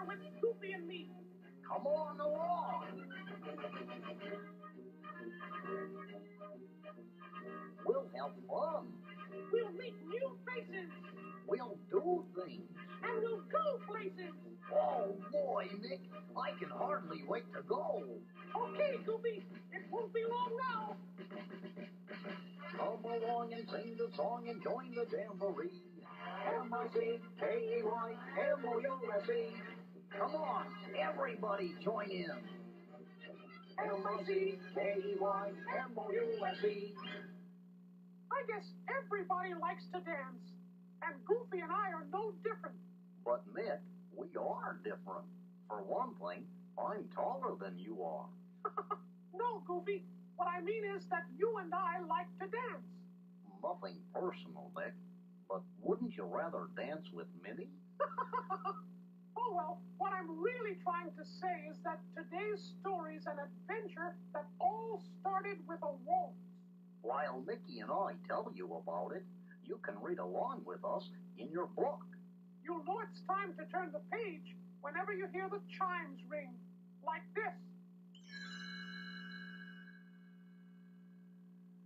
here with Goofy and me. Come on along. We'll have fun. We'll meet new faces. We'll do things. And we'll go places. Oh, boy, Nick, I can hardly wait to go. Okay, Goofy, it won't be long now. Come along and sing the song and join the jamboree. M-I-C-K-E-Y, M-O-U-S-E. Come on, everybody join in. M-I-C-K-E-Y, M-O-U-S-E. I guess everybody likes to dance. And Goofy and I are no different. But, Nick, we are different. For one thing, I'm taller than you are. No, Goofy. What I mean is that you and I like to dance. Nothing personal, Nick. But wouldn't you rather dance with Minnie? Oh, well, what I'm really trying to say is that today's story's an adventure that all started with a waltz. While Mickey and I tell you about it, you can read along with us in your book. You'll know it's time to turn the page whenever you hear the chimes ring, like this.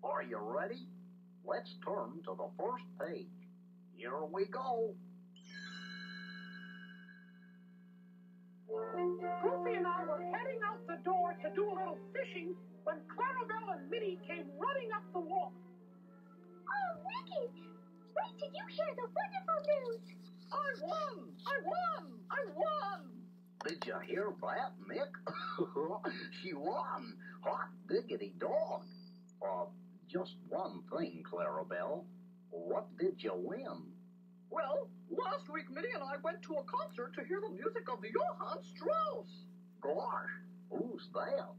Are you ready? Let's turn to the first page. Here we go. Goofy and I were heading out the door to do a little fishing when Clarabelle and Minnie came running up the walk. Oh, Mickey! Wait till you hear the wonderful news! I won! I won! I won! Did you hear that, Nick? She won! Hot diggity dog! Just one thing, Clarabelle. What did you win? Well, last week Minnie and I went to a concert to hear the music of Johann Strauss. Gosh, who's that?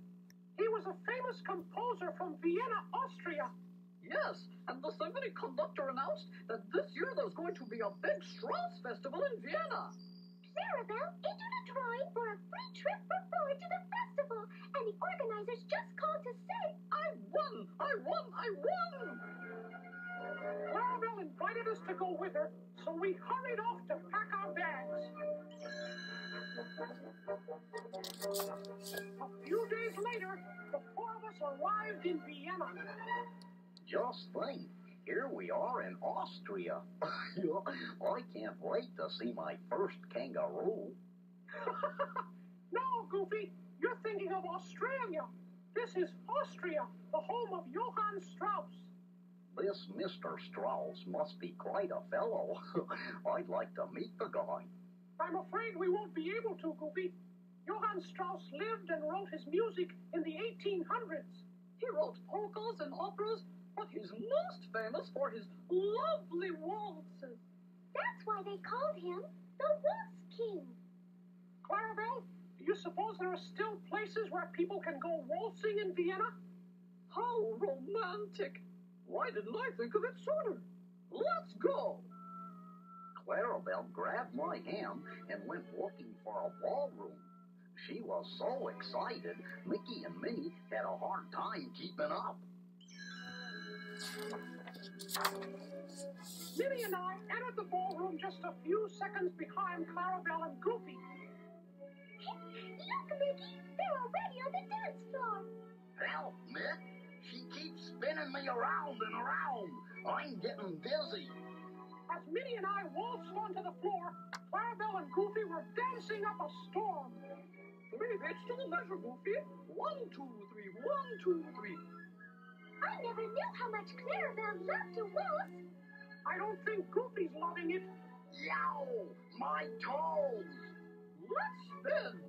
He was a famous composer from Vienna, Austria. Yes, and the symphony conductor announced that this year there's going to be a big Strauss festival in Vienna. Clarabelle entered a drawing for a free trip for four to the festival, and the organizers just called to say, I won! I won! I won! Clarabelle invited us to go with her, so we hurried off to pack our bags. A few days later, the four of us arrived in Vienna. Just think, here we are in Austria. I can't wait to see my first kangaroo. No, Goofy, you're thinking of Australia. This is Austria, the home of Johann Strauss. This Mr. Strauss must be quite a fellow. I'd like to meet the guy. I'm afraid we won't be able to, Goofy. Johann Strauss lived and wrote his music in the 1800s. He wrote polkas and operas, but he's most famous for his lovely waltzes. that's why they called him the Waltz King. Clarabelle, do you suppose there are still places where people can go waltzing in Vienna? How romantic! Why didn't I think of it sooner? Let's go! Clarabelle grabbed my hand and went looking for a ballroom. She was so excited, Mickey and Minnie had a hard time keeping up. Minnie and I entered the ballroom just a few seconds behind Clarabelle and Goofy. Look, Mickey! They're already on the dance floor! Help, Mick! She keeps spinning me around and around. I'm getting dizzy. As Minnie and I waltzed onto the floor, Clarabelle and Goofy were dancing up a storm. 3 beats to the measure, Goofy. 1, 2, 3, 1, 2, 3. I never knew how much Clarabelle loved to waltz. I don't think Goofy's loving it. Yow! My toes! Let's spin!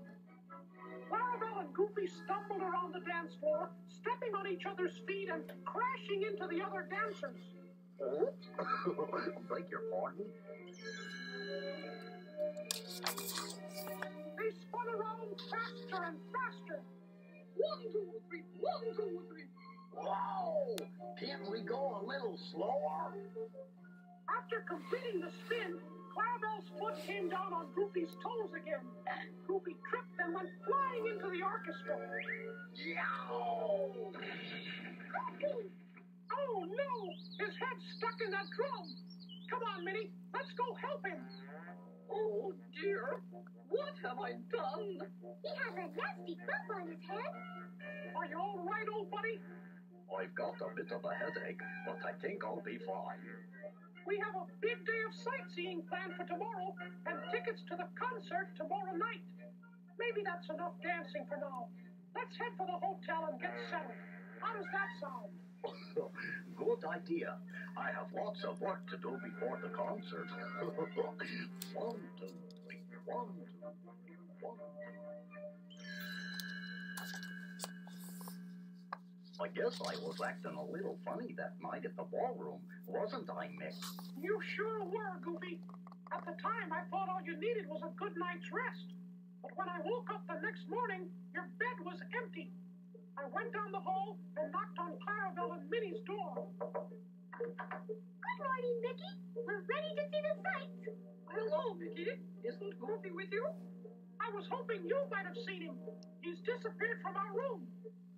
Clarabelle and Goofy stumbled around the dance floor, stepping on each other's feet and crashing into the other dancers. Oops. Beg your pardon? They spun around faster and faster. 1, 2, 3, 1, 2, 3. Whoa! Can't we go a little slower? After completing the spin, Clarabelle's foot came down on Goofy's toes again. Goofy tripped and went flying into the orchestra. Yow! Goofy! Oh no! His head's stuck in that drum. Come on, Minnie. Let's go help him. Oh dear, what have I done? He has a nasty bump on his head. Are you all right, old buddy? I've got a bit of a headache, but I think I'll be fine. We have a big day of sightseeing planned for tomorrow and tickets to the concert tomorrow night. Maybe that's enough dancing for now. Let's head for the hotel and get settled. How does that sound? Good idea. I have lots of work to do before the concert. 1, 2, 3, 1, 2, 1. I guess I was acting a little funny that night at the ballroom, wasn't I, Mick? You sure were, Goofy. At the time, I thought all you needed was a good night's rest. But when I woke up the next morning, your bed was empty. I went down the hall and knocked on Clarabelle and Minnie's door. Good morning, Mickey. We're ready to see the sights. Hello, Mickey. Isn't Goofy with you? I was hoping you might have seen him. He's disappeared from our room.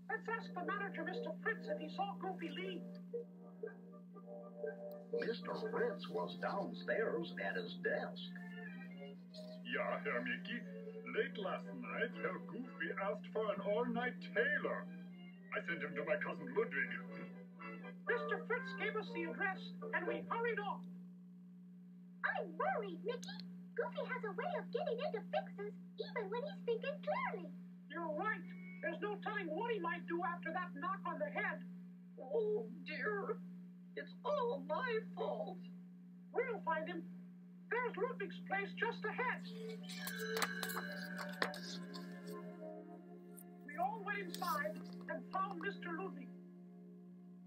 Let's ask the manager, Mr. Fritz, if he saw Goofy leave. Mr. Fritz was downstairs at his desk. Ja, Herr Mickey. Late last night, Herr Goofy asked for an all-night tailor. I sent him to my cousin Ludwig. Mr. Fritz gave us the address, and we hurried off. I'm worried, Mickey. Goofy has a way of getting into fixes even when he's thinking clearly. You're right. There's no telling what he might do after that knock on the head. Oh, dear. It's all my fault. We'll find him. There's Ludwig's place just ahead. We all went inside and found Mr. Ludwig.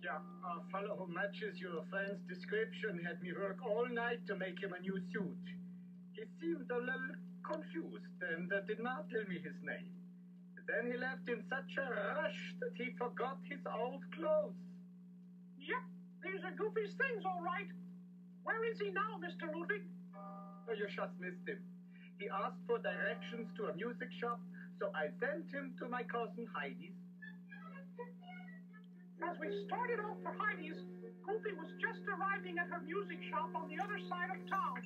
Yeah, a fellow who matches your friend's description had me work all night to make him a new suit. He seemed a little confused and did not tell me his name. Then he left in such a rush that he forgot his old clothes. Yep, these are Goofy's things, all right. Where is he now, Mr. Ludwig? Oh, you just missed him. He asked for directions to a music shop, so I sent him to my cousin Heidi's. As we started off for Heidi's, Goofy was just arriving at her music shop on the other side of town.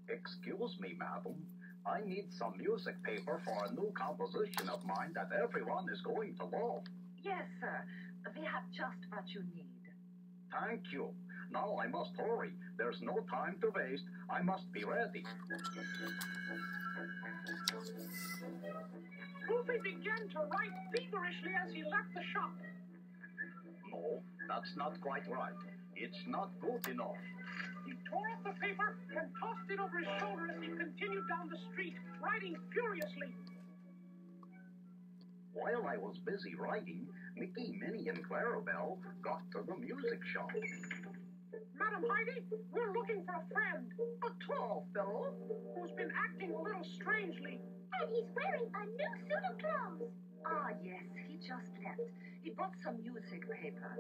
Excuse me, madam. I need some music paper for a new composition of mine that everyone is going to love. Yes, sir. We have just what you need. Thank you. Now I must hurry. There's no time to waste. I must be ready. Goofy began to write feverishly as he left the shop. No, that's not quite right. It's not good enough. He tore up the paper and tossed it over his shoulder as he continued down the street, writing furiously. While I was busy writing, Mickey, Minnie, and Clarabelle got to the music shop. Madam Heidi, we're looking for a friend A tall fellow. who's been acting a little strangely. And he's wearing a new suit of clothes. Ah, yes, he just left. He brought some music paper.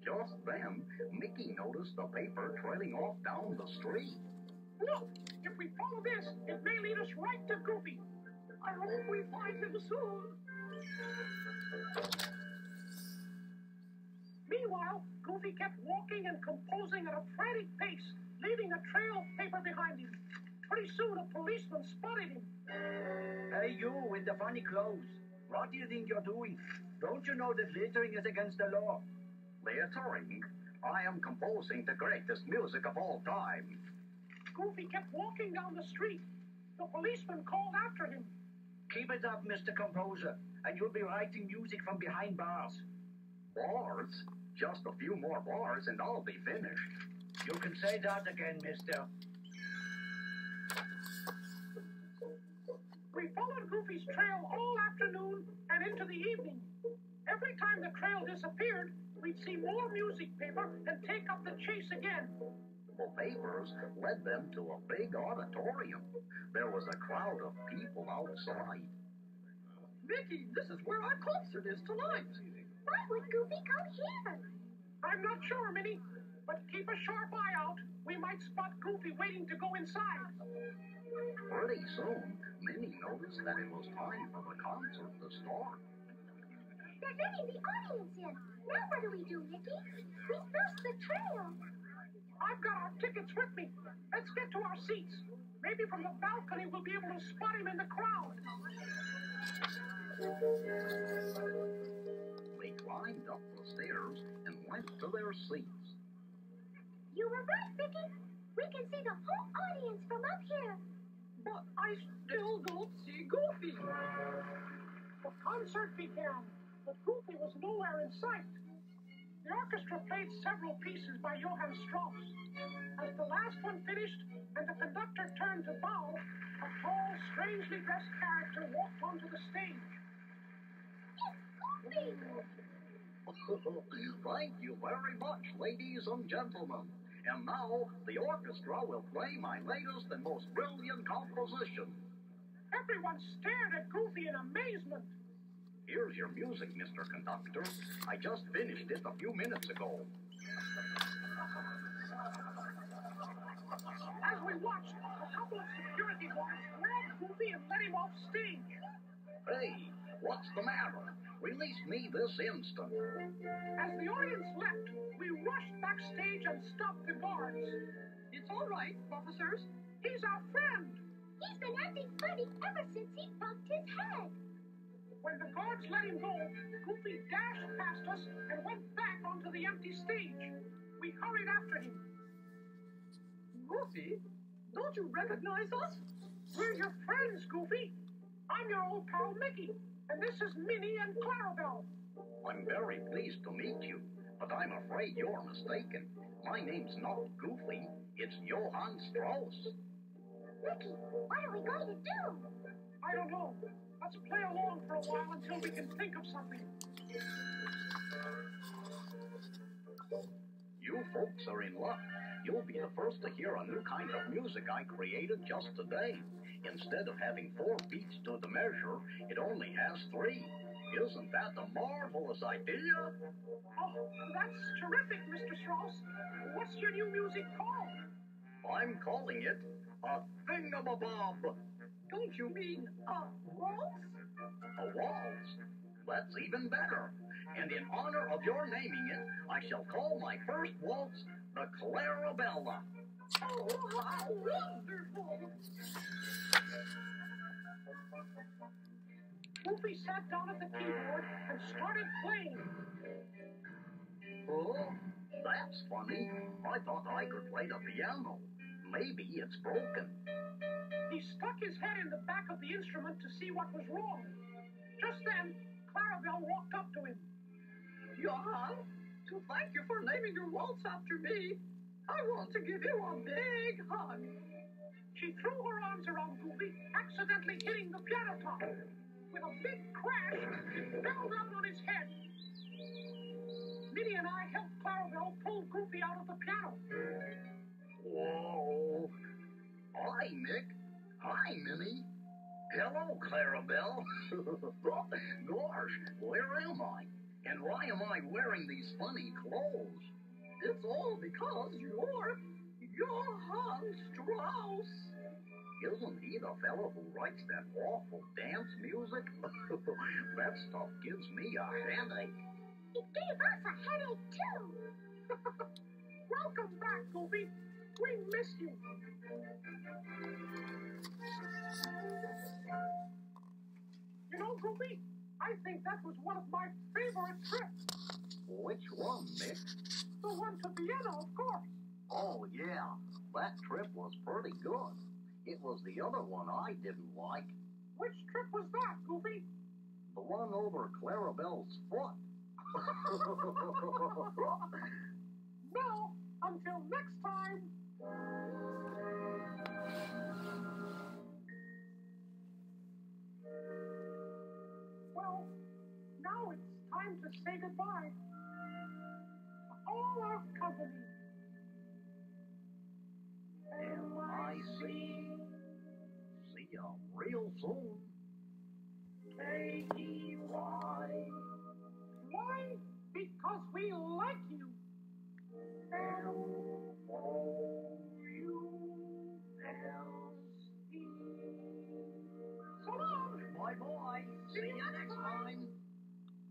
Just then, Mickey noticed the paper trailing off down the street. Look, if we follow this, it may lead us right to Goofy. I hope we find him soon. Meanwhile, Goofy kept walking and composing at a frantic pace, leaving a trail of paper behind him. Pretty soon, a policeman spotted him. Hey, you with the funny clothes. What do you think you're doing? Don't you know that littering is against the law? Littering? I am composing the greatest music of all time. Goofy kept walking down the street. The policeman called after him. Keep it up, Mr. Composer, and you'll be writing music from behind bars. Bars? Just a few more bars and I'll be finished. You can say that again, mister. We followed Goofy's trail all afternoon and into the evening. Every time the trail disappeared, we'd see more music paper and take up the chase again. The papers led them to a big auditorium. There was a crowd of people outside. Mickey, this is where our concert is tonight. Why would Goofy come here? I'm not sure, Minnie, but keep a sharp eye out. We might spot Goofy waiting to go inside. Pretty soon, Minnie noticed that it was time for the concert to start. They're letting the audience in. Now what do we do, Mickey? We've lost the trail. I've got our tickets with me. Let's get to our seats. Maybe from the balcony we'll be able to spot him in the crowd. They climbed up the stairs and went to their seats. You were right, Mickey. We can see the whole audience from up here. But I still don't see Goofy. The concert began, but Goofy was nowhere in sight. The orchestra played several pieces by Johann Strauss. As the last one finished and the conductor turned to bow, a tall, strangely dressed character walked onto the stage. It's Goofy! Thank you very much, ladies and gentlemen. And now, the orchestra will play my latest and most brilliant composition. Everyone stared at Goofy in amazement. Here's your music, Mr. Conductor. I just finished it a few minutes ago. As we watched, a couple of security guards grabbed Goofy and let him off stage. Hey, what's the matter? Release me this instant. As the audience left, we rushed backstage and stopped the guards. It's all right, officers. He's our friend. He's been acting funny ever since he bumped his head. When the guards let him go, Goofy dashed past us and went back onto the empty stage. We hurried after him. Goofy, don't you recognize us? We're your friends, Goofy. I'm your old pal Mickey, and this is Minnie and Clarabelle. I'm very pleased to meet you, but I'm afraid you're mistaken. My name's not Goofy, it's Johann Strauss. Mickey, what are we going to do? I don't know. Let's play along for a while until we can think of something. You folks are in luck. You'll be the first to hear a new kind of music I created just today. Instead of having 4 beats to the measure, it only has 3. Isn't that a marvelous idea? Oh, that's terrific, Mr. Strauss. What's your new music called? I'm calling it a thingamabob. Don't you mean a waltz? A waltz? That's even better. And in honor of your naming it, I shall call my first waltz the Clarabella. Oh, how wonderful! Goofy sat down at the keyboard and started playing. Oh, that's funny. I thought I could play the piano. Maybe it's broken. He stuck his head in the back of the instrument to see what was wrong. Just then, Clarabelle walked up to him. Johann, to thank you for naming your waltz after me, I want to give you a big hug. She threw her arms around Goofy, accidentally hitting the piano top. With a big crash, it fell down on his head. Minnie and I helped Clarabelle pull Goofy out of the piano. Whoa. Hi, Mick. Hi, Minnie. Hello, Clarabelle. Gosh, where am I? And why am I wearing these funny clothes? It's all because you're Johann Strauss. Isn't he the fellow who writes that awful dance music? That stuff gives me a headache. It gave us a headache, too. Welcome back, Goofy. We miss you. You know, Goofy, I think that was one of my favorite trips. Which one, Mick? The one to Vienna, of course. Oh, yeah. That trip was pretty good. It was the other one I didn't like. Which trip was that, Goofy? The one over Clarabelle's foot. Well, until next time. Well, now it's time to say goodbye. To all our company. M-I-C. See ya real soon. K-E-Y. Why? Because we like you. M-O-U-L-C. So long. Bye-bye. See ya next time.